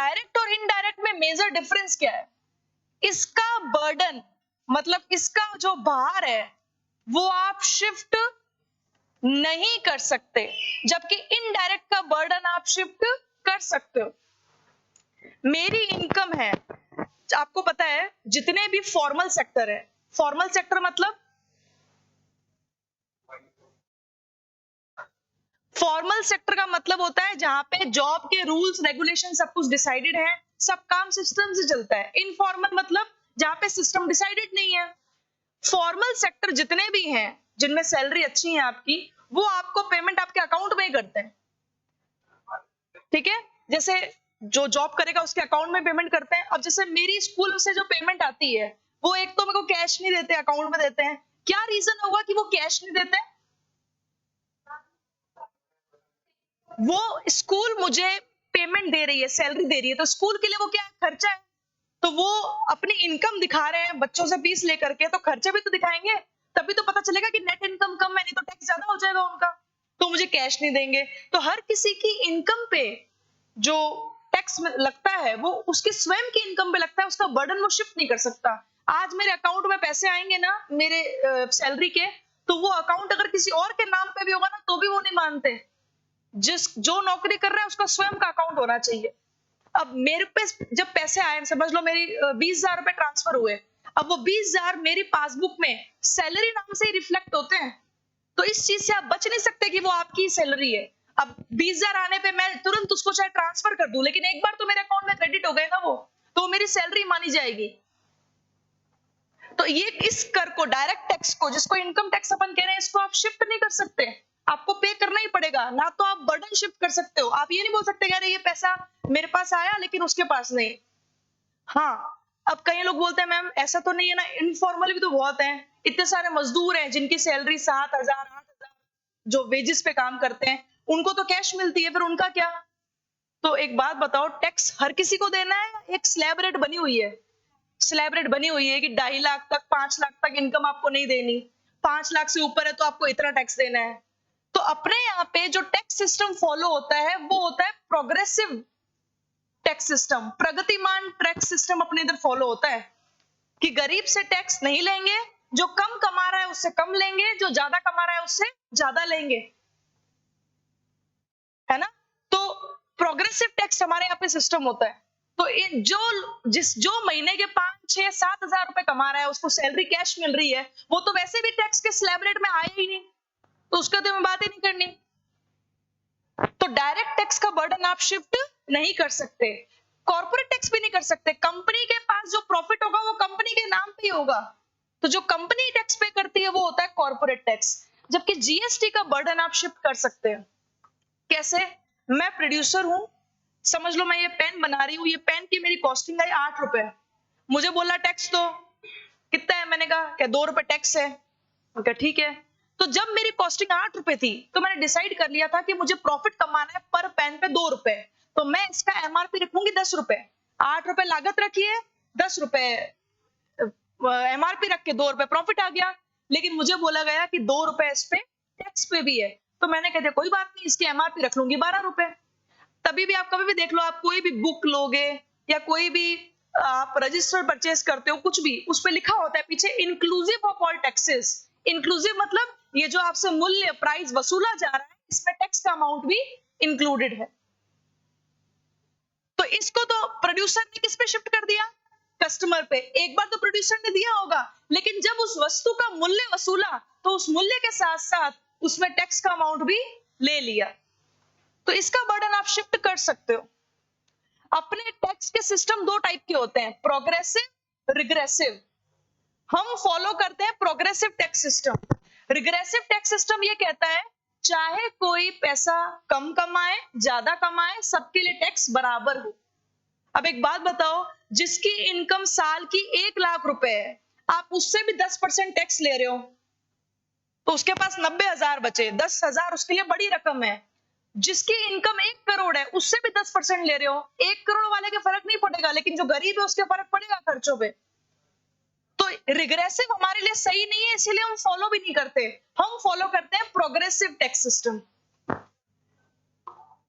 Direct और indirect में major difference क्या है? इसका बर्डन मतलब इसका जो भार है वो आप शिफ्ट नहीं कर सकते, जबकि इनडायरेक्ट का बर्डन आप शिफ्ट कर सकते हो। मेरी इनकम है, आपको पता है जितने भी फॉर्मल सेक्टर है, फॉर्मल सेक्टर मतलब फॉर्मल सेक्टर का मतलब होता है जहां पे जॉब के रूल्स रेगुलेशन सब कुछ डिसाइडेड है, सब काम सिस्टम से चलता है। इनफॉर्मल मतलब जहां पे सिस्टम डिसाइडेड नहीं है। फॉर्मल सेक्टर जितने भी हैं जिनमें सैलरी अच्छी है आपकी, वो आपको पेमेंट आपके अकाउंट में ही करते हैं, ठीक है? जैसे जो जॉब करेगा उसके अकाउंट में पेमेंट करते हैं। अब जैसे मेरी स्कूल से जो पेमेंट आती है वो एक तो मेरे को कैश नहीं देते, अकाउंट में देते हैं। क्या रीजन होगा कि वो कैश नहीं देते? वो स्कूल मुझे पेमेंट दे रही है, सैलरी दे रही है, तो स्कूल के लिए वो क्या खर्चा है, तो वो अपनी इनकम दिखा रहे हैं बच्चों से फीस लेकर के, तो खर्चा भी तो दिखाएंगे, तभी तो पता चलेगा कि नेट इनकम कम है, नहीं तो टैक्स ज्यादा हो जाएगा उनका, तो मुझे कैश नहीं देंगे। तो हर किसी की इनकम पे जो टैक्स लगता है वो उसके स्वयं की इनकम पे लगता है, उसका बर्डन वो शिफ्ट नहीं कर सकता। आज मेरे अकाउंट में पैसे आएंगे ना मेरे सैलरी के, तो वो अकाउंट अगर किसी और के नाम पे भी होगा ना तो भी वो नहीं मानते। जो नौकरी कर रहा है उसका स्वयं का अकाउंट होना चाहिए। अब मेरे पे जब पैसे आए, समझ लो मेरी 20,000 रुपए ट्रांसफर हुए, अब वो 20,000 मेरी पासबुक में सैलरी नाम से ही रिफ्लेक्ट होते हैं, तो इस चीज से आप बच नहीं सकते कि वो आपकी सैलरी है। अब 20,000 आने पे मैं तुरंत उसको चाहे ट्रांसफर कर दूं, लेकिन एक बार तो मेरे अकाउंट में क्रेडिट हो गए ना वो, तो मेरी सैलरी मानी जाएगी। तो ये इस कर को, डायरेक्ट टैक्स को, जिसको इनकम टैक्स अपन कह रहे हैं, इसको आप शिफ्ट नहीं कर सकते, आपको पे करना ही पड़ेगा। ना तो आप बर्डन शिफ्ट कर सकते हो, आप ये नहीं बोल सकते अरे ये पैसा मेरे पास आया लेकिन उसके पास नहीं। हाँ, अब कई लोग बोलते हैं मैम ऐसा तो नहीं है ना, इनफॉर्मल भी तो बहुत हैं, इतने सारे मजदूर हैं जिनकी सैलरी 7,000 8,000 जो वेजेस पे काम करते हैं, उनको तो कैश मिलती है, फिर उनका क्या? तो एक बात बताओ, टैक्स हर किसी को देना है या एक स्लैब रेट बनी हुई है? स्लैब रेट बनी हुई है कि 2.5 लाख तक 5 लाख तक इनकम आपको नहीं देनी, 5 लाख से ऊपर है तो आपको इतना टैक्स देना है। तो अपने यहाँ पे जो टैक्स सिस्टम फॉलो होता है वो होता है प्रोग्रेसिव टैक्स सिस्टम, प्रगतिमान टैक्स सिस्टम अपने इधर फॉलो होता है कि गरीब से टैक्स नहीं लेंगे, जो कम कमा रहा है उससे कम लेंगे, जो ज्यादा कमा रहा है उससे ज्यादा लेंगे, है ना? तो प्रोग्रेसिव टैक्स हमारे यहाँ पे सिस्टम होता है। तो जो महीने के 5, 6, 7 हजार रुपए कमा रहा है, उसको सैलरी कैश मिल रही है, वो तो वैसे भी टैक्स के स्लैब रेट में आया ही नहीं, तो उसका तो हमें बात ही नहीं करनी। तो डायरेक्ट टैक्स का बर्डन आप शिफ्ट नहीं कर सकते, कॉर्पोरेट टैक्स भी नहीं कर सकते। कंपनी के पास जो प्रॉफिट होगा वो कंपनी के नाम पे ही होगा, तो जो कंपनी टैक्स पे करती है वो होता है कॉर्पोरेट टैक्स। जबकि जीएसटी का बर्डन आप शिफ्ट कर सकते हैं। कैसे? मैं प्रोड्यूसर हूं, समझ लो मैं ये पेन बना रही हूँ, ये पेन की मेरी कॉस्टिंग है 8 रुपए, मुझे बोला टैक्स दो, कितना है? मैंने कहा क्या 2 रुपए टैक्स है। ओके ठीक है। तो जब मेरी कॉस्टिंग 8 रुपए थी तो मैंने डिसाइड कर लिया था कि मुझे प्रॉफिट कमाना है पर पेन पे 2 रुपए, तो मैं इसका एमआरपी रखूंगी 10 रुपए। 8 रुपए लागत रखी है, 10 रुपए एमआरपी रख के 2 रुपए प्रॉफिट आ गया। लेकिन मुझे बोला गया कि 2 रुपए इस पे टैक्स पे भी है, तो मैंने कह दिया कोई बात नहीं, इसकी एमआरपी रख लूंगी 12 रुपए। तभी भी आप कभी भी देख लो, आप कोई भी बुक लोगे या कोई भी आप रजिस्टर्ड परचेज करते हो, कुछ भी उस पे लिखा होता है पीछे inclusive of all taxes. Inclusive मतलब ये जो आपसे मूल्य प्राइस वसूला जा रहा है इसमें टैक्स का अमाउंट भी इंक्लूडेड है। तो इसको तो प्रोड्यूसर ने किस पे शिफ्ट कर दिया? कस्टमर पे। एक बार तो प्रोड्यूसर ने दिया होगा, लेकिन जब उस वस्तु का मूल्य वसूला तो उस मूल्य के साथ साथ उसमें टैक्स का अमाउंट भी ले लिया। तो इसका बर्डन आप शिफ्ट कर सकते हो। अपने टैक्स के सिस्टम दो टाइप के होते हैं, प्रोग्रेसिव, रिग्रेसिव। हम फॉलो करते हैं progressive tax system. Regressive tax system ये कहता है चाहे कोई पैसा कम कमाए ज्यादा कमाए, सबके लिए टैक्स बराबर हो। अब एक बात बताओ, जिसकी इनकम साल की 1 लाख रुपए है, आप उससे भी 10% टैक्स ले रहे हो, तो उसके पास 90,000 बचे, 10,000 उसके लिए बड़ी रकम है। जिसकी इनकम 1 करोड़ है उससे भी 10% ले रहे हो, 1 करोड़ वाले के फर्क नहीं पड़ेगा, लेकिन जो गरीब है उसके फर्क पड़ेगा खर्चों पे। तो रिग्रेसिव हमारे लिए सही नहीं है, इसीलिए हम फॉलो भी नहीं करते। हम फॉलो करते हैं प्रोग्रेसिव टैक्स सिस्टम।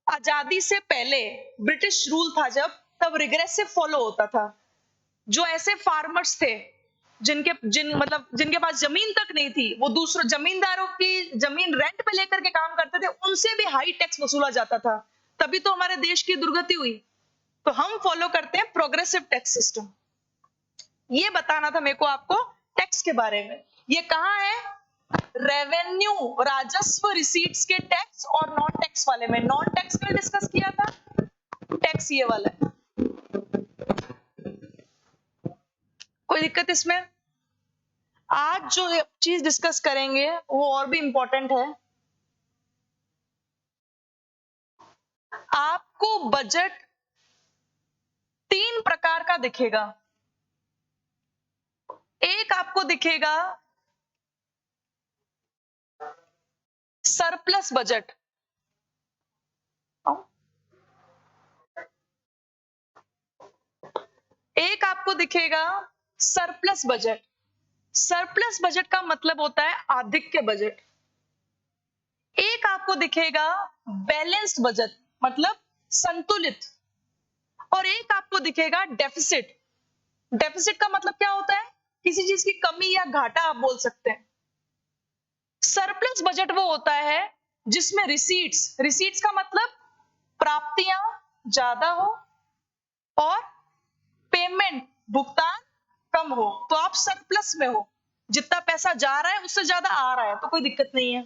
आजादी से पहले ब्रिटिश रूल था जब, तब रिग्रेसिव फॉलो होता था। जो ऐसे फार्मर्स थे जिनके पास जमीन तक नहीं थी, वो दूसरे जमींदारों की जमीन रेंट पे लेकर के काम करते थे, उनसे भी हाई टैक्स वसूला जाता था। तभी तो हमारे देश की दुर्गति हुई। तो हम फॉलो करते हैं प्रोग्रेसिव टैक्स सिस्टम। ये बताना था मेरे को आपको टैक्स के बारे में। ये कहाँ है? रेवेन्यू, राजस्व, रिसीट्स के टैक्स और नॉन टैक्स वाले में। नॉन टैक्स में डिस्कस किया था, टैक्स ये वाला है। कोई दिक्कत इसमें? आज जो चीज डिस्कस करेंगे वो और भी इंपॉर्टेंट है। आपको बजट 3 प्रकार का दिखेगा। एक आपको दिखेगा सरप्लस बजट। एक आपको दिखेगा सरप्लस बजट। सरप्लस बजट का मतलब होता है आधिक्य बजट। एक आपको दिखेगा बैलेंस्ड बजट, मतलब संतुलित। और एक आपको दिखेगा डेफिसिट। डेफिसिट का मतलब क्या होता है? किसी चीज की कमी या घाटा आप बोल सकते हैं। सरप्लस बजट वो होता है जिसमें रिसीट्स का मतलब प्राप्तियां ज्यादा हो और पेमेंट, भुगतान कम हो, तो आप सरप्लस में हो। जितना पैसा जा रहा है उससे ज्यादा आ रहा है, तो कोई दिक्कत नहीं है।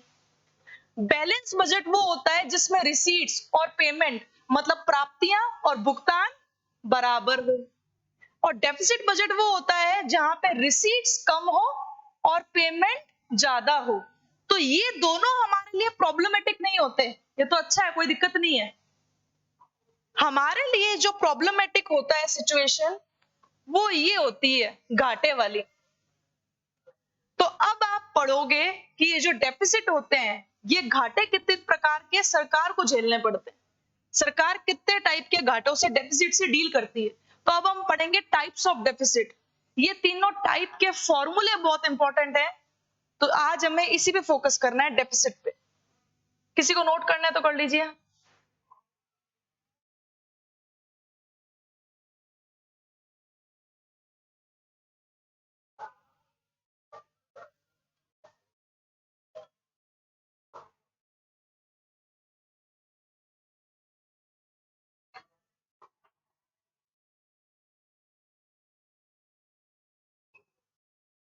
बैलेंस बजट वो होता है जिसमें रिसीट्स और पेमेंट, मतलब प्राप्तियां और भुगतान बराबर हो। और डेफिसिट बजट वो होता है जहां पे रिसीट्स कम हो और पेमेंट ज्यादा हो। तो ये दोनों हमारे लिए प्रॉब्लमेटिक नहीं होते, ये तो अच्छा है, कोई दिक्कत नहीं है। हमारे लिए जो प्रॉब्लमेटिक होता है सिचुएशन, वो ये होती है घाटे वाली। तो अब आप पढ़ोगे कि ये जो डेफिसिट होते हैं, ये घाटे कितने प्रकार के सरकार को झेलने पड़ते हैं, सरकार कितने टाइप के घाटों से, डेफिसिट से डील करती है। तो अब हम पढ़ेंगे टाइप्स ऑफ डेफिसिट। ये तीनों टाइप के फॉर्मूले बहुत इंपॉर्टेंट है, तो आज हमें इसी पे फोकस करना है, डेफिसिट पे। किसी को नोट करना है तो कर लीजिए।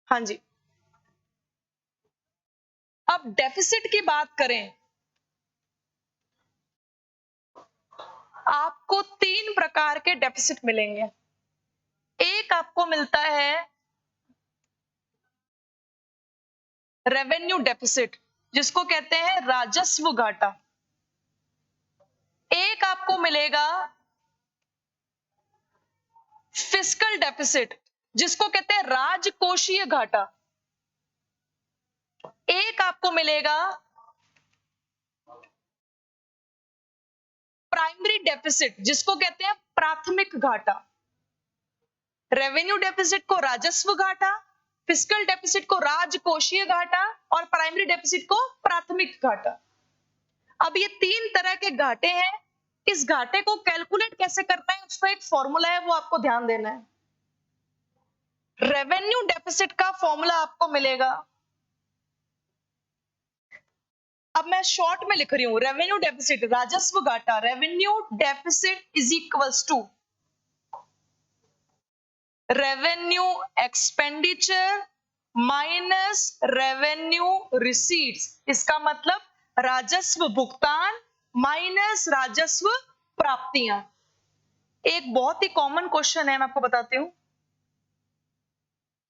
हाँ जी। अब डेफिसिट की बात करें, आपको 3 प्रकार के डेफिसिट मिलेंगे। एक आपको मिलता है रेवेन्यू डेफिसिट, जिसको कहते हैं राजस्व घाटा। एक आपको मिलेगा फिस्कल डेफिसिट, जिसको कहते हैं राजकोषीय घाटा। एक आपको मिलेगा प्राइमरी डेफिसिट, जिसको कहते हैं प्राथमिक घाटा। रेवेन्यू डेफिसिट को राजस्व घाटा, फिस्कल डेफिसिट को राजकोषीय घाटा और प्राइमरी डेफिसिट को प्राथमिक घाटा। अब ये 3 तरह के घाटे हैं। इस घाटे को कैलकुलेट कैसे करना है, उसका एक फॉर्मूला है, वो आपको ध्यान देना है। रेवेन्यू डेफिसिट का फॉर्मूला आपको मिलेगा, अब मैं शॉर्ट में लिख रही हूं, रेवेन्यू डेफिसिट, राजस्व घाटा, revenue deficit is equals to revenue expenditure minus revenue receipts. इसका मतलब राजस्व भुगतान माइनस राजस्व प्राप्तियां। एक बहुत ही कॉमन क्वेश्चन है, मैं आपको बताती हूं।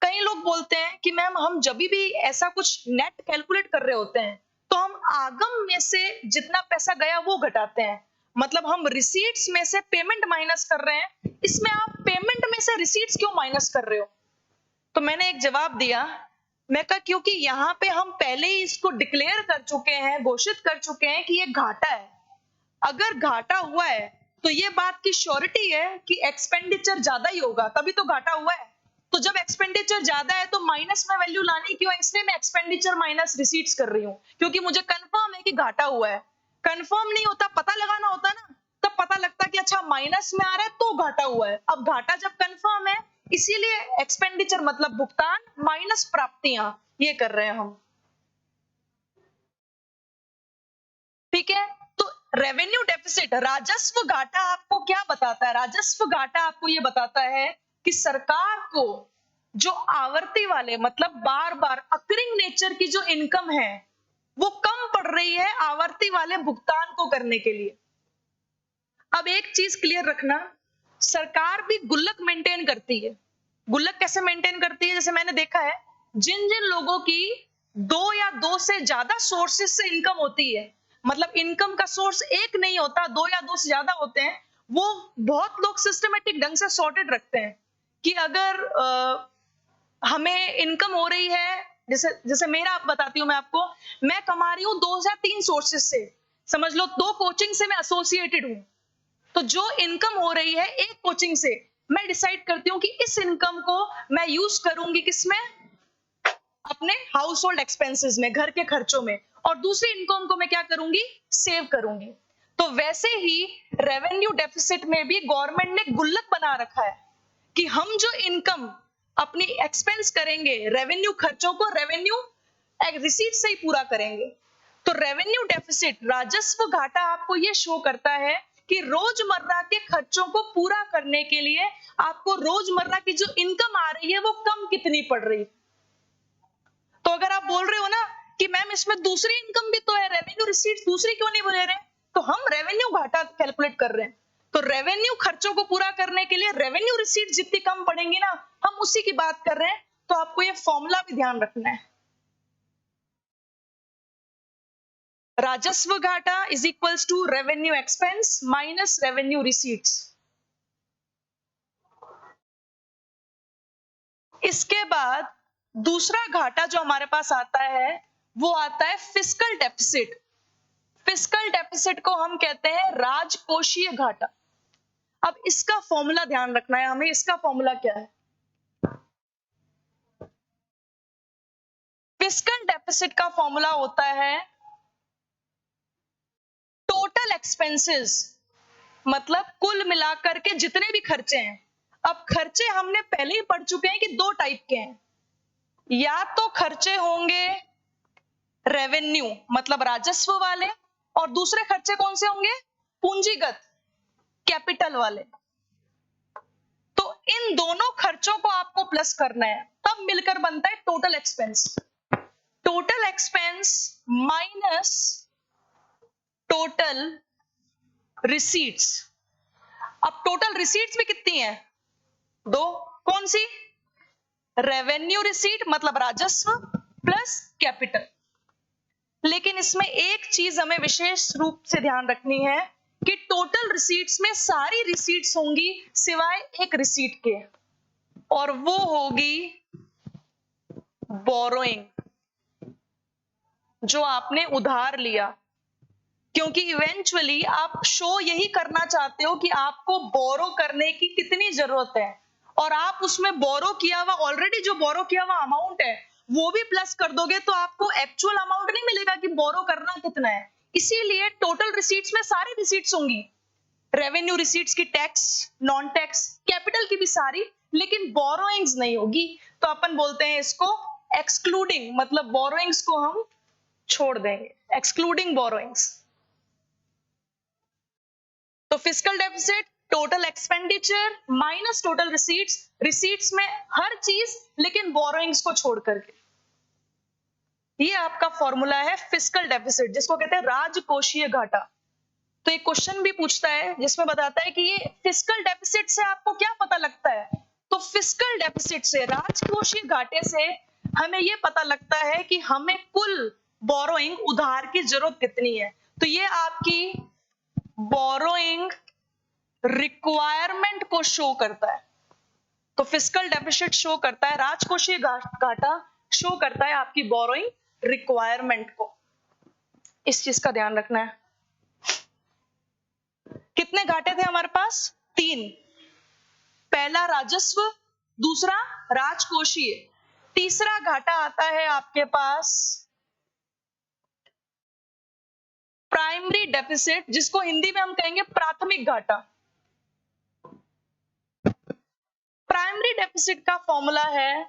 कई लोग बोलते हैं कि मैम हम जब भी ऐसा कुछ नेट कैलकुलेट कर रहे होते हैं, तो हम आगम में से जितना पैसा गया वो घटाते हैं, मतलब हम रिसीट्स में से पेमेंट माइनस कर रहे हैं, इसमें आप पेमेंट में से रिसीट्स क्यों माइनस कर रहे हो? तो मैंने एक जवाब दिया, मैं कहा क्योंकि यहाँ पे हम पहले ही इसको डिक्लेयर कर चुके हैं, घोषित कर चुके हैं कि ये घाटा है। अगर घाटा हुआ है तो ये बात की श्योरिटी है कि एक्सपेंडिचर ज्यादा ही होगा, तभी तो घाटा हुआ है। तो जब एक्सपेंडिचर ज्यादा है तो माइनस में वैल्यू लानी क्यों है? इसलिए मैं एक्सपेंडिचर माइनस रिसीट्स कर रही हूँ, क्योंकि मुझे कंफर्म है कि घाटा हुआ है। कंफर्म नहीं होता, पता लगाना होता ना, तब पता लगता कि अच्छा माइनस में आ रहा है तो घाटा हुआ है। अब घाटा जब कंफर्म है, इसीलिए एक्सपेंडिचर मतलब भुगतान माइनस प्राप्तियां, ये कर रहे हैं हम। ठीक है, तो रेवेन्यू डेफिसिट, राजस्व घाटा आपको क्या बताता है? राजस्व घाटा आपको ये बताता है कि सरकार को जो आवर्ती वाले मतलब बार बार अकरिंग नेचर की जो इनकम है वो कम पड़ रही है आवर्ती वाले भुगतान को करने के लिए। अब एक चीज क्लियर रखना, सरकार भी गुल्लक मेंटेन करती है। गुल्लक कैसे मेंटेन करती है? जैसे मैंने देखा है, जिन जिन लोगों की दो या दो से ज्यादा सोर्सेस से इनकम होती है, मतलब इनकम का सोर्स एक नहीं होता, दो या दो से ज्यादा होते हैं, वो बहुत लोग सिस्टमेटिक ढंग से सॉर्टेड रखते हैं कि अगर हमें इनकम हो रही है, जैसे जैसे मेरा बताती हूँ मैं आपको, मैं कमा रही हूँ 2 या 3 सोर्सेस से, समझ लो 2 कोचिंग से मैं एसोसिएटेड हूँ, तो जो इनकम हो रही है एक कोचिंग से, मैं डिसाइड करती हूँ कि इस इनकम को मैं यूज करूंगी किसमें, अपने हाउस होल्ड एक्सपेंसेस में, घर के खर्चों में, और दूसरी इनकम को मैं क्या करूंगी, सेव करूंगी। तो वैसे ही रेवेन्यू डेफिसिट में भी गवर्नमेंट ने गुल्लक बना रखा है कि हम जो इनकम अपनी एक्सपेंस करेंगे, रेवेन्यू खर्चों को रेवेन्यू रिसीट से ही पूरा करेंगे। तो रेवेन्यू डेफिसिट, राजस्व घाटा आपको ये शो करता है कि रोजमर्रा के खर्चों को पूरा करने के लिए आपको रोजमर्रा की जो इनकम आ रही है वो कम कितनी पड़ रही। तो अगर आप बोल रहे हो ना कि मैम इसमें दूसरी इनकम भी तो है, रेवेन्यू रिसीट्स दूसरी क्यों नहीं बोले रहे, तो हम रेवेन्यू घाटा कैलकुलेट कर रहे हैं। तो रेवेन्यू खर्चों को पूरा करने के लिए रेवेन्यू रिसीट जितनी कम पड़ेंगी ना, हम उसी की बात कर रहे हैं। तो आपको ये फॉर्मूला भी ध्यान रखना है, राजस्व घाटा is equals to revenue expense minus revenue receipts. इसके बाद दूसरा घाटा जो हमारे पास आता है वो आता है फिस्कल डेफिसिट। फिस्कल डेफिसिट को हम कहते हैं राजकोषीय घाटा। अब इसका फॉर्मूला ध्यान रखना है हमें, इसका फॉर्मूला क्या है? फिस्कल डेफिसिट का फॉर्मूला होता है टोटल एक्सपेंसेस, मतलब कुल मिलाकर के जितने भी खर्चे हैं। अब खर्चे हमने पहले ही पढ़ चुके हैं कि 2 टाइप के हैं, या तो खर्चे होंगे रेवेन्यू मतलब राजस्व वाले, और दूसरे खर्चे कौन से होंगे, पूंजीगत कैपिटल वाले। तो इन दोनों खर्चों को आपको प्लस करना है, तब मिलकर बनता है total expense. Total expense minus total receipts. अब टोटल रिसीट्स भी कितनी है, 2, कौन सी, रेवेन्यू रिसीट मतलब राजस्व प्लस कैपिटल। लेकिन इसमें एक चीज हमें विशेष रूप से ध्यान रखनी है कि टोटल रिसीट्स में सारी रिसीट्स होंगी सिवाय एक रिसीट के, और वो होगी बोरोइंग, जो आपने उधार लिया। क्योंकि इवेंचुअली आप शो यही करना चाहते हो कि आपको बोरो करने की कितनी जरूरत है, और आप उसमें बोरो किया हुआ, ऑलरेडी जो बोरो किया हुआ अमाउंट है वो भी प्लस कर दोगे तो आपको एक्चुअल अमाउंट नहीं मिलेगा कि बोरो करना कितना है। इसीलिए टोटल रिसीट्स में सारी रिसीट्स होंगी, रेवेन्यू रिसीट्स की, टैक्स, नॉन टैक्स, कैपिटल की भी सारी, लेकिन बोरोइंग्स नहीं होगी। तो अपन बोलते हैं इसको एक्सक्लूडिंग, मतलब बोरोइंग्स को हम छोड़ देंगे, एक्सक्लूडिंग बोरोइंग्स। तो fiscal deficit total expenditure minus total receipts, receipts में हर चीज लेकिन बोरोइंग्स को छोड़ करके। ये आपका फॉर्मूला है फिस्कल डेफिसिट, जिसको कहते हैं राजकोषीय घाटा। तो एक क्वेश्चन भी पूछता है जिसमें बताता है कि ये फिस्कल डेफिसिट से आपको क्या पता लगता है, तो फिस्कल डेफिसिट से, राजकोषीय घाटे से हमें ये पता लगता है कि हमें कुल बोरोइंग, उधार की जरूरत कितनी है। तो ये आपकी बोरोइंग रिक्वायरमेंट को शो करता है। तो फिस्कल डेफिसिट शो करता है, राजकोषीय घाटा शो करता है आपकी बोरोइंग रिक्वायरमेंट को। इस चीज का ध्यान रखना है। कितने घाटे थे हमारे पास, 3। पहला राजस्व, दूसरा राजकोषीय, तीसरा घाटा आता है आपके पास प्राइमरी डेफिसिट, जिसको हिंदी में हम कहेंगे प्राथमिक घाटा। प्राइमरी डेफिसिट का फॉर्मूला है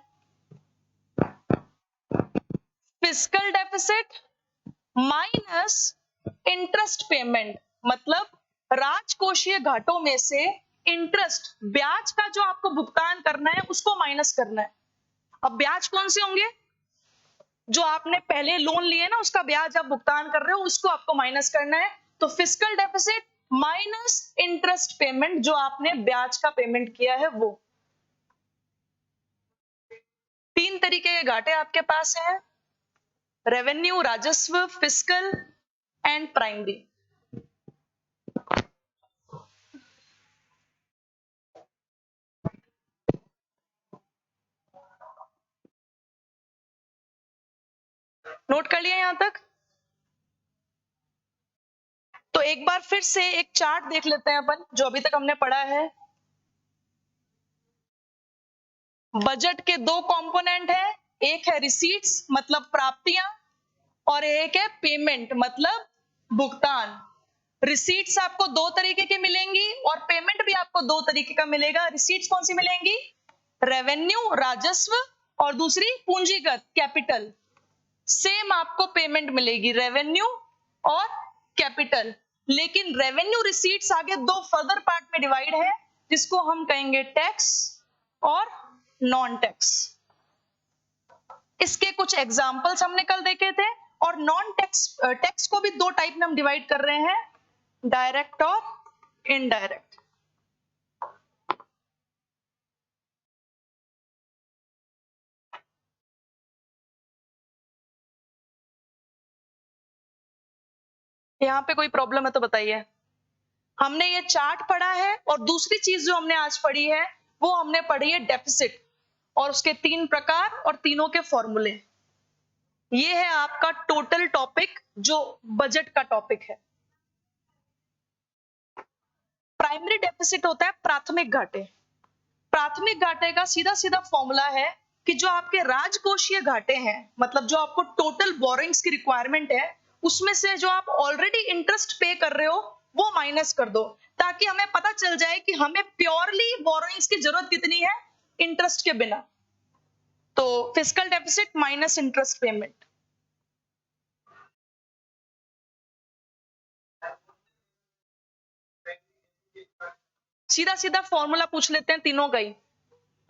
fiscal deficit minus interest payment, मतलब राजकोषीय घाटों में से इंटरेस्ट, ब्याज का जो आपको भुगतान करना है उसको माइनस करना है। अब ब्याज कौन से होंगे? जो आपने पहले लोन लिए ना उसका ब्याज आप भुगतान कर रहे हो उसको आपको माइनस करना है। तो fiscal deficit minus interest payment, जो आपने ब्याज का पेमेंट किया है वो। तीन तरीके के घाटे आपके पास हैं, रेवेन्यू, राजस्व, फिस्कल एंड प्राइमरी। नोट कर लिया यहां तक? तो एक बार फिर से एक चार्ट देख लेते हैं अपन जो अभी तक हमने पढ़ा है। बजट के दो कंपोनेंट है, एक है रिसीट्स मतलब प्राप्तियां और एक है पेमेंट मतलब भुगतान। रिसीट्स आपको दो तरीके की मिलेंगी और पेमेंट भी आपको दो तरीके का मिलेगा। रिसीट्स कौन सी मिलेंगी? रेवेन्यू, राजस्व, और दूसरी पूंजीगत कैपिटल। सेम आपको पेमेंट मिलेगी, रेवेन्यू और कैपिटल। लेकिन रेवेन्यू रिसीट्स आगे दो फर्दर पार्ट में डिवाइड है जिसको हम कहेंगे टैक्स और नॉन टैक्स। इसके कुछ एग्जांपल्स हमने कल देखे थे। और नॉन टैक्स को भी दो टाइप में हम डिवाइड कर रहे हैं, डायरेक्ट और इनडायरेक्ट। यहां पे कोई प्रॉब्लम है तो बताइए। हमने ये चार्ट पढ़ा है और दूसरी चीज जो हमने आज पढ़ी है वो हमने पढ़ी है डेफिसिट और उसके तीन प्रकार और तीनों के फॉर्मूले। ये है आपका टोटल टॉपिक जो बजट का टॉपिक है। प्राइमरी डेफिसिट होता है प्राथमिक घाटे। प्राथमिक घाटे का सीधा सीधा फॉर्मूला है कि जो आपके राजकोषीय घाटे हैं, मतलब जो आपको टोटल बोरोइंग्स की रिक्वायरमेंट है उसमें से जो आप ऑलरेडी इंटरेस्ट पे कर रहे हो वो माइनस कर दो, ताकि हमें पता चल जाए कि हमें प्योरली बोरोइंग्स की जरूरत कितनी है इंटरेस्ट के बिना। तो fiscal deficit minus interest payment. सीधा सीधा फॉर्मूला पूछ लेते हैं तीनों का ही।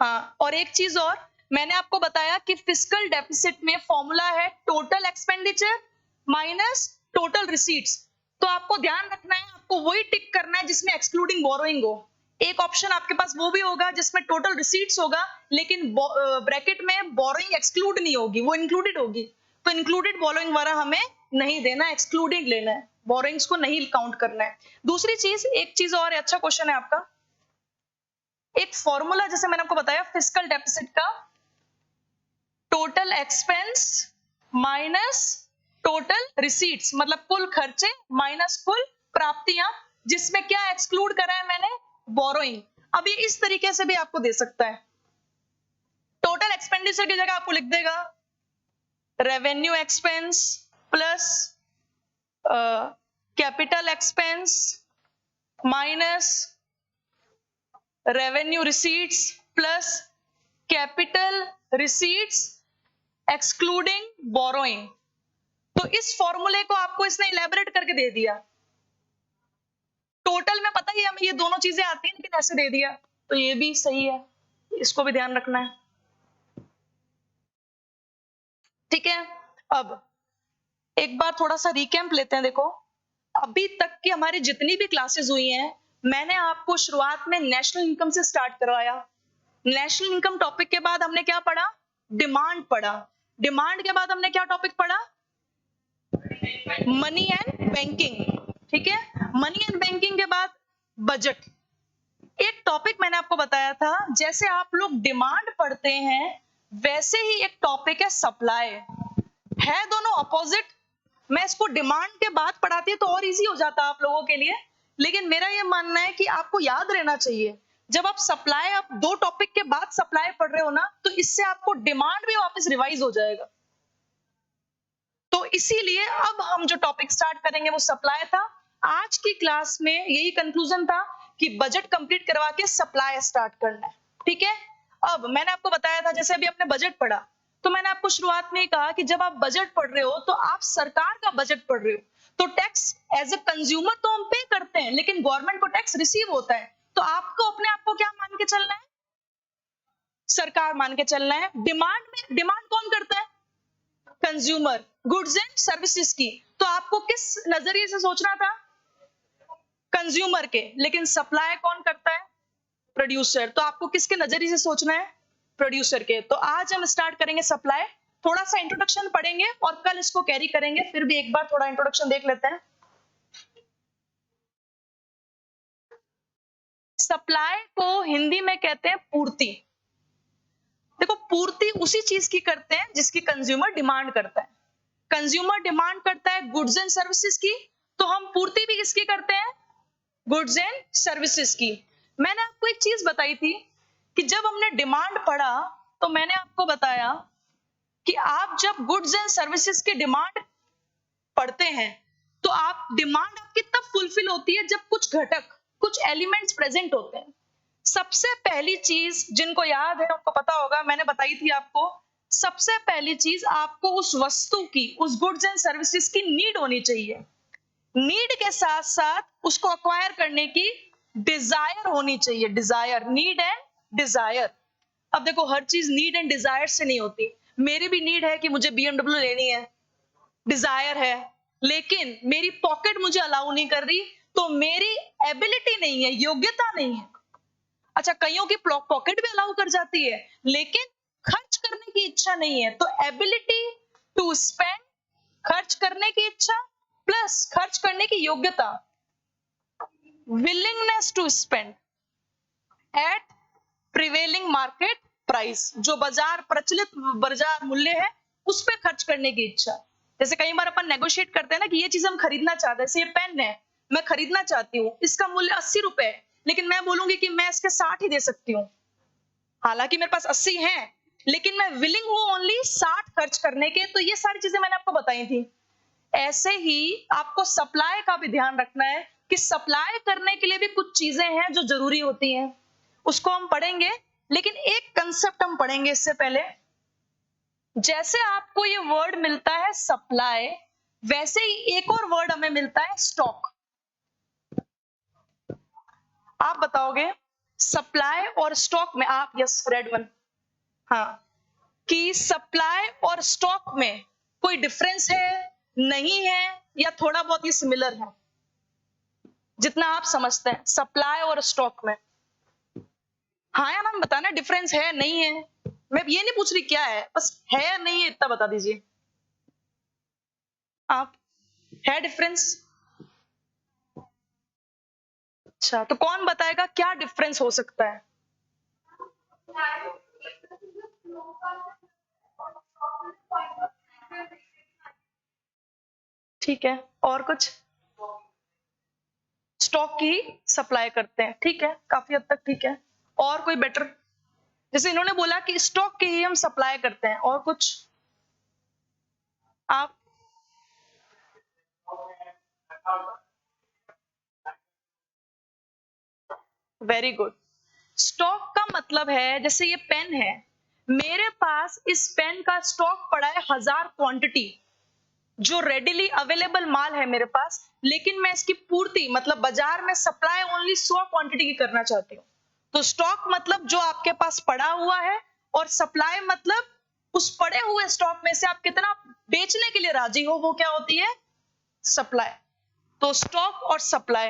हाँ, और एक चीज और, मैंने आपको बताया कि फिस्कल डेफिसिट में फॉर्मूला है total expenditure minus total receipts. तो आपको ध्यान रखना है, आपको वही टिक करना है जिसमें एक्सक्लूडिंग बोरोइंग हो। एक ऑप्शन आपके पास वो भी होगा जिसमें टोटल रिसीट्स होगा लेकिन ब्रैकेट में बोरोइंग एक्सक्लूड नहीं होगी, वो इंक्लूडेड होगी। तो इंक्लूडेड बोरोइंग वाला हमें नहीं देना, एक्सक्लूडेड लेना है, बोरोइंग्स को नहीं काउंट करना है। दूसरी चीज, एक चीज और, अच्छा क्वेश्चन है आपका। एक फॉर्मूला जैसे मैंने आपको बताया फिस्कल डेफिसिट का, total expense minus total receipts, मतलब कुल खर्चे माइनस कुल प्राप्तियां, जिसमें क्या एक्सक्लूड करा है मैंने? बोरोइंग। अब ये इस तरीके से भी आपको दे सकता है। टोटल एक्सपेंडिचर की जगह आपको लिख देगा revenue expense plus capital expense minus revenue receipts plus capital receipts excluding borrowing. तो इस फॉर्मूले को आपको इसने इलेबोरेट करके दे दिया। टोटल में पता ही हमें ये दोनों चीजें आती हैं लेकिन ऐसे दे दिया, तो ये भी सही है, इसको भी ध्यान रखना है। ठीक है, अब एक बार थोड़ा सा रिकैम्प लेते हैं। देखो, अभी तक की हमारी जितनी भी क्लासेस हुई हैं, मैंने आपको शुरुआत में नेशनल इनकम से स्टार्ट करवाया। नेशनल इनकम टॉपिक के बाद हमने क्या पढ़ा? डिमांड पढ़ा। डिमांड के बाद हमने क्या टॉपिक पढ़ा? Money and banking. ठीक है, मनी एंड बैंकिंग के बाद बजट। एक टॉपिक मैंने आपको बताया था, जैसे आप लोग डिमांड पढ़ते हैं वैसे ही एक टॉपिक है सप्लाई। है दोनों अपोजिट। मैं इसको डिमांड के बाद पढ़ाती तो और इजी हो जाता आप लोगों के लिए, लेकिन मेरा यह मानना है कि आपको याद रहना चाहिए, जब आप सप्लाई, आप दो टॉपिक के बाद सप्लाई पढ़ रहे हो ना, तो इससे आपको डिमांड भी वापस रिवाइज हो जाएगा। तो इसीलिए अब हम जो टॉपिक स्टार्ट करेंगे वो सप्लाई था। आज की क्लास में यही कंक्लूजन था कि बजट कंप्लीट करवा के सप्लाई स्टार्ट करना है। ठीक है, अब मैंने आपको बताया था, जैसे अभी आपने बजट पढ़ा, तो मैंने आपको शुरुआत में ही कहा कि जब आप बजट पढ़ रहे हो तो आप सरकार का बजट पढ़ रहे हो, तो टैक्स एज ए कंज्यूमर तो हम पे करते हैं, लेकिन गवर्नमेंट को टैक्स रिसीव होता है। तो आपको अपने आप को क्या मान के चलना है? सरकार मान के चलना है। डिमांड कौन करता है? कंज्यूमर, गुड्स एंड सर्विसेज की। तो आपको किस नजरिए से सोचना था? कंज्यूमर के। लेकिन सप्लाई कौन करता है? प्रोड्यूसर। तो आपको किसके नजरिए से सोचना है? प्रोड्यूसर के। तो आज हम स्टार्ट करेंगे सप्लाई। थोड़ा सा इंट्रोडक्शन पढ़ेंगे और कल इसको कैरी करेंगे। फिर भी एक बार थोड़ा इंट्रोडक्शन देख लेते हैं। सप्लाई को हिंदी में कहते हैं पूर्ति। देखो, पूर्ति उसी चीज की करते हैं जिसकी कंज्यूमर डिमांड करता है। कंज्यूमर डिमांड करता है गुड्स एंड सर्विसेज की, तो हम पूर्ति भी किसकी करते हैं? गुड्स एंड सर्विसेज की। मैंने आपको एक चीज बताई थी कि जब हमने डिमांड पढ़ा तो मैंने आपको बताया कि आप जब गुड्स एंड सर्विसेज की डिमांड पढ़ते हैं तो आप डिमांड आपकी तब फुलफिल होती है जब कुछ घटक, कुछ एलिमेंट्स प्रेजेंट होते हैं। सबसे पहली चीज, जिनको याद है उनको पता होगा, मैंने बताई थी आपको, सबसे पहली चीज आपको उस वस्तु की, उस गुड्स एंड सर्विसेज की नीड होनी चाहिए। नीड के साथ साथ उसको अक्वायर करने की डिजायर होनी चाहिए। Desire, need and desire. अब देखो, हर चीज नीड एंड डिजायर से नहीं होती। मेरी भी नीड है कि मुझे BMW लेनी है, डिजायर है, लेकिन मेरी पॉकेट मुझे अलाउ नहीं कर रही, तो मेरी एबिलिटी नहीं है, योग्यता नहीं है। अच्छा, कईयों की पॉकेट भी अलाउ कर जाती है, लेकिन खर्च करने की इच्छा नहीं है। तो एबिलिटी टू स्पेंड, खर्च करने की इच्छा प्लस खर्च करने की योग्यता, willingness to spend at prevailing market price, जो प्रचलित बाजार मूल्य है उस पे खर्च करने की इच्छा। जैसे कई बार अपन नेगोशिएट करते हैं ना कि ये चीज हम खरीदना चाहते हैं, जैसे ये पेन है, मैं खरीदना चाहती हूँ, इसका मूल्य 80 रुपए है, लेकिन मैं बोलूंगी कि मैं इसके 60 ही दे सकती हूँ। हालांकि मेरे पास 80 है, लेकिन मैं विलिंग हूं ओनली 60 खर्च करने के। तो ये सारी चीजें मैंने आपको बताई थी। ऐसे ही आपको सप्लाई का भी ध्यान रखना है कि सप्लाई करने के लिए भी कुछ चीजें हैं जो जरूरी होती हैं, उसको हम पढ़ेंगे। लेकिन एक कंसेप्ट हम पढ़ेंगे इससे पहले। जैसे आपको ये वर्ड मिलता है सप्लाई, वैसे ही एक और वर्ड हमें मिलता है स्टॉक। आप बताओगे सप्लाई और स्टॉक में, आप यस रेड वन, हाँ, कि सप्लाई और स्टॉक में कोई डिफरेंस है, नहीं है, या थोड़ा बहुत ये सिमिलर है? जितना आप समझते हैं सप्लाई और स्टॉक में, हाँ या ना बताना, डिफरेंस है नहीं है। मैं ये नहीं पूछ रही क्या है, बस है या नहीं है इतना बता दीजिए आप। है डिफरेंस? अच्छा, तो कौन बताएगा क्या डिफरेंस हो सकता है? ठीक है, और कुछ? स्टॉक की सप्लाई करते हैं, ठीक है, काफी हद तक ठीक है। और कोई बेटर? जैसे इन्होंने बोला कि स्टॉक की ही हम सप्लाई करते हैं, और कुछ आप? Very good. स्टॉक का मतलब है, जैसे ये पेन है, मेरे पास इस पेन का स्टॉक पड़ा है 1000 क्वांटिटी, जो रेडिली अवेलेबल माल है मेरे पास, लेकिन मैं इसकी पूर्ति मतलब बाजार में सप्लाई ओनली 100 क्वांटिटी की करना चाहती हूँ। तो स्टॉक मतलब जो आपके पास पड़ा हुआ है, और सप्लाई मतलब उस पड़े हुए स्टॉक में से आप कितना बेचने के लिए राजी हो, वो क्या होती है? सप्लाई। तो स्टॉक और सप्लाई।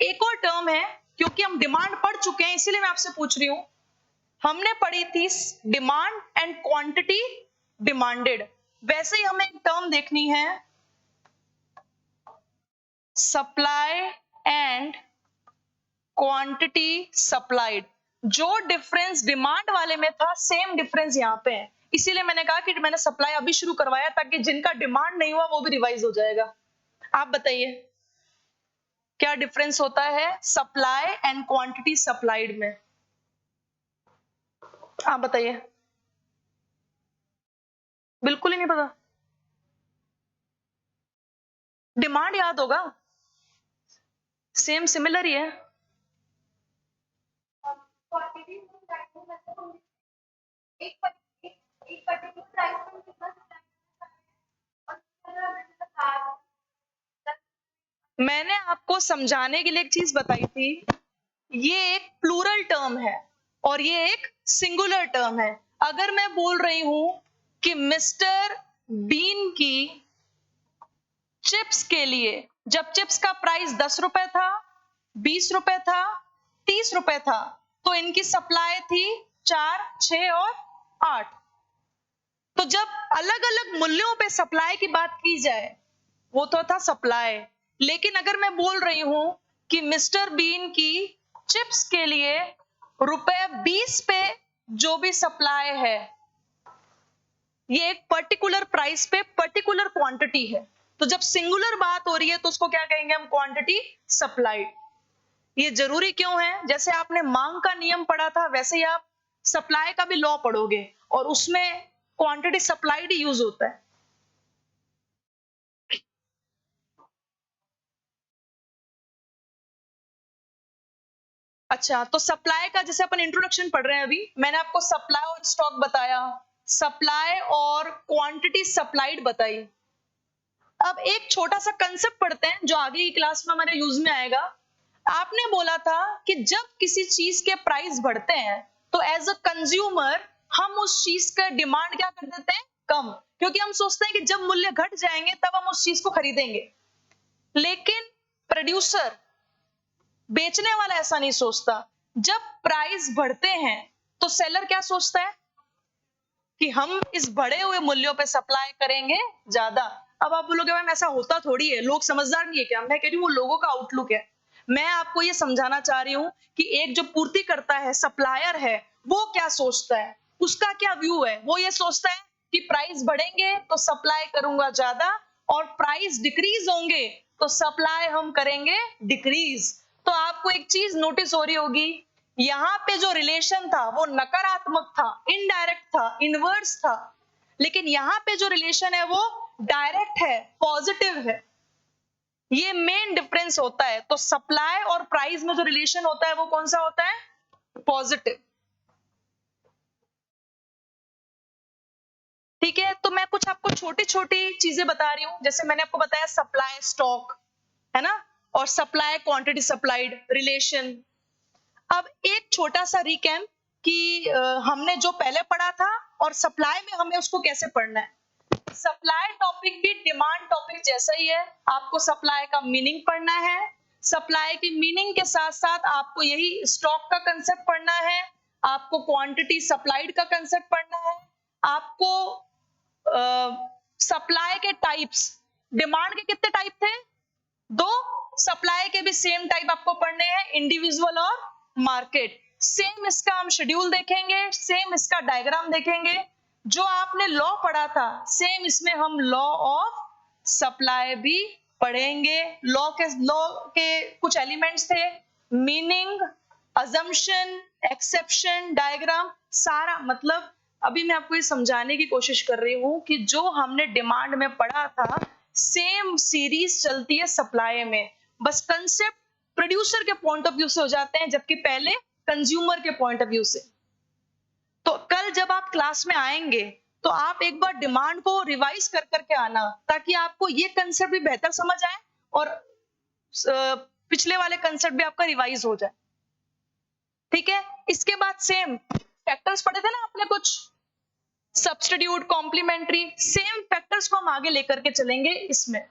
एक और टर्म है, क्योंकि हम डिमांड पढ़ चुके हैं इसीलिए मैं आपसे पूछ रही हूं। हमने पढ़ी थी डिमांड एंड क्वांटिटी डिमांडेड, वैसे ही हमें एक टर्म देखनी है, सप्लाई एंड क्वांटिटी सप्लाइड। जो डिफरेंस डिमांड वाले में था, सेम डिफरेंस यहां पे है। इसीलिए मैंने कहा कि मैंने सप्लाई अभी शुरू करवाया, ताकि जिनका डिमांड नहीं हुआ वो भी रिवाइज हो जाएगा। आप बताइए क्या डिफरेंस होता है सप्लाई एंड क्वांटिटी सप्लाइड में? आप बताइए। बिल्कुल ही नहीं पता? डिमांड याद होगा, सेम सिमिलर ही है। मैंने आपको समझाने के लिए एक चीज बताई थी, ये एक प्लूरल टर्म है और ये एक सिंगुलर टर्म है। अगर मैं बोल रही हूं कि मिस्टर बीन की चिप्स के लिए, जब चिप्स का प्राइस 10 रुपए था, 20 रुपए था, 30 रुपए था, तो इनकी सप्लाई थी 4, 6 और 8। तो जब अलग अलग मूल्यों पे सप्लाई की बात की जाए, वो तो था सप्लाई। लेकिन अगर मैं बोल रही हूं कि मिस्टर बीन की चिप्स के लिए ₹20 पे जो भी सप्लाई है, ये एक पर्टिकुलर प्राइस पे पर्टिकुलर क्वांटिटी है। तो जब सिंगुलर बात हो रही है तो उसको क्या कहेंगे हम? Quantity supplied. ये जरूरी क्यों है? जैसे आपने मांग का नियम पढ़ा था, वैसे ही आप सप्लाई का भी लॉ पढ़ोगे और उसमें क्वांटिटी सप्लाइड ही यूज होता है। अच्छा, तो सप्लाई का जैसे अपन इंट्रोडक्शन पढ़ रहे हैं अभी, मैंने आपको सप्लाई और स्टॉक बताया, सप्लाई और क्वांटिटी सप्लाइड बताई। अब एक छोटा सा कंसेप्ट पढ़ते हैं जो अगली क्लास में हमारे यूज में आएगा। आपने बोला था कि जब किसी चीज के प्राइस बढ़ते हैं तो एज अ कंज्यूमर हम उस चीज का डिमांड क्या कर देते हैं? कम, क्योंकि हम सोचते हैं कि जब मूल्य घट जाएंगे तब हम उस चीज को खरीदेंगे। लेकिन प्रोड्यूसर, बेचने वाला ऐसा नहीं सोचता। जब प्राइस बढ़ते हैं तो सेलर क्या सोचता है कि हम इस बढ़े हुए मूल्यों पे सप्लाई करेंगे ज्यादा। अब आप बोलोगे मैम ऐसा होता थोड़ी है, लोग समझदार नहीं है क्या? मैं कह रही हूँ वो लोगों का आउटलुक है। मैं आपको ये समझाना चाह रही हूँ कि एक जो पूर्ति करता है, सप्लायर है, वो क्या सोचता है, उसका क्या व्यू है। वो ये सोचता है कि प्राइस बढ़ेंगे तो सप्लाई करूंगा ज्यादा, और प्राइस डिक्रीज होंगे तो सप्लाई हम करेंगे डिक्रीज। तो आपको एक चीज नोटिस हो रही होगी, यहाँ पे जो रिलेशन था वो नकारात्मक था, इनडायरेक्ट था, इनवर्स था। लेकिन यहाँ पे जो रिलेशन है वो डायरेक्ट है, पॉजिटिव है। ये मेन डिफरेंस होता है। तो सप्लाई और प्राइस में जो रिलेशन होता है वो कौन सा होता है? पॉजिटिव। ठीक है, तो मैं कुछ आपको छोटी छोटी चीजें बता रही हूं। जैसे मैंने आपको बताया सप्लाई स्टॉक, है ना, और सप्लाई क्वांटिटी सप्लाइड रिलेशन। अब एक छोटा सा रिकैप कि हमने जो पहले पढ़ा था और सप्लाई में हमें उसको कैसे पढ़ना है। सप्लाई टॉपिक भी डिमांड टॉपिक जैसा ही है। आपको सप्लाई का मीनिंग पढ़ना है, सप्लाई की मीनिंग के साथ साथ आपको यही स्टॉक का कंसेप्ट पढ़ना है, आपको क्वांटिटी सप्लाइड का कंसेप्ट पढ़ना है, आपको सप्लाई के टाइप्स, डिमांड के कितने टाइप थे? 2। सप्लाई के भी सेम टाइप आपको पढ़ने हैं, इंडिविजुअल और मार्केट। सेम इसका हम शेड्यूल देखेंगे, सेम इसका डायग्राम देखेंगे। जो आपने लॉ पढ़ा था सेम इसमें हम लॉ ऑफ सप्लाई भी पढ़ेंगे। लॉ के कुछ एलिमेंट्स थे, मीनिंग, अजम्पशन, एक्सेप्शन, डायग्राम, सारा। मतलब अभी मैं आपको ये समझाने की कोशिश कर रही हूं कि जो हमने डिमांड में पढ़ा था सेम सीरीज चलती है सप्लाई में, बस कंसेप्ट प्रोड्यूसर के पॉइंट ऑफ व्यू से हो जाते हैं जबकि पहले कंज्यूमर के पॉइंट ऑफ व्यू से। तो कल जब आप क्लास में आएंगे तो आप एक बार डिमांड को रिवाइज कर करके आना, ताकि आपको ये कंसेप्ट भी बेहतर समझ आए और पिछले वाले कंसेप्ट भी आपका रिवाइज हो जाए। ठीक है, इसके बाद सेम फैक्टर्स पढ़े थे ना आपने कुछ, सब्स्टिट्यूट, कॉम्प्लीमेंट्री, सेम फैक्टर्स को हम आगे लेकर के चलेंगे इसमें।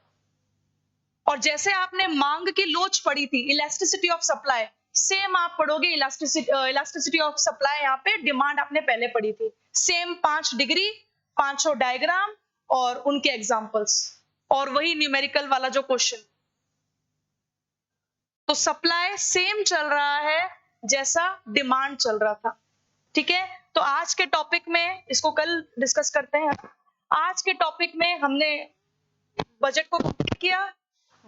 और जैसे आपने मांग की लोच पढ़ी थी, इलास्टिसिटी ऑफ सप्लाई, सेम आप पढ़ोगे इलास्टिसिटी ऑफ सप्लाई। यहाँ पे डिमांड आपने पहले पढ़ी थी। सेम 5 डिग्री, 5 डायग्राम और उनके एग्जांपल्स, और वही न्यूमेरिकल वाला जो क्वेश्चन। तो सप्लाई सेम चल रहा है जैसा डिमांड चल रहा था। ठीक है, तो आज के टॉपिक में इसको कल डिस्कस करते हैं। आज के टॉपिक में हमने बजट को कंप्लीट किया।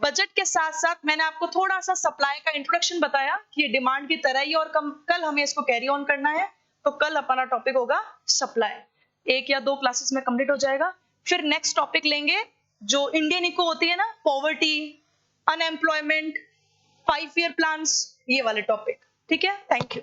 बजट के साथ साथ मैंने आपको थोड़ा सा सप्लाई का इंट्रोडक्शन बताया कि ये डिमांड की तरह ही, और कल हमें इसको कैरी ऑन करना है। तो कल अपना टॉपिक होगा सप्लाई। 1 या 2 क्लासेस में कंप्लीट हो जाएगा। फिर नेक्स्ट टॉपिक लेंगे जो इंडियन इको होती है ना, पॉवर्टी, अनएम्प्लॉयमेंट, 5 ईयर प्लान्स, ये वाले टॉपिक। ठीक है, थैंक यू।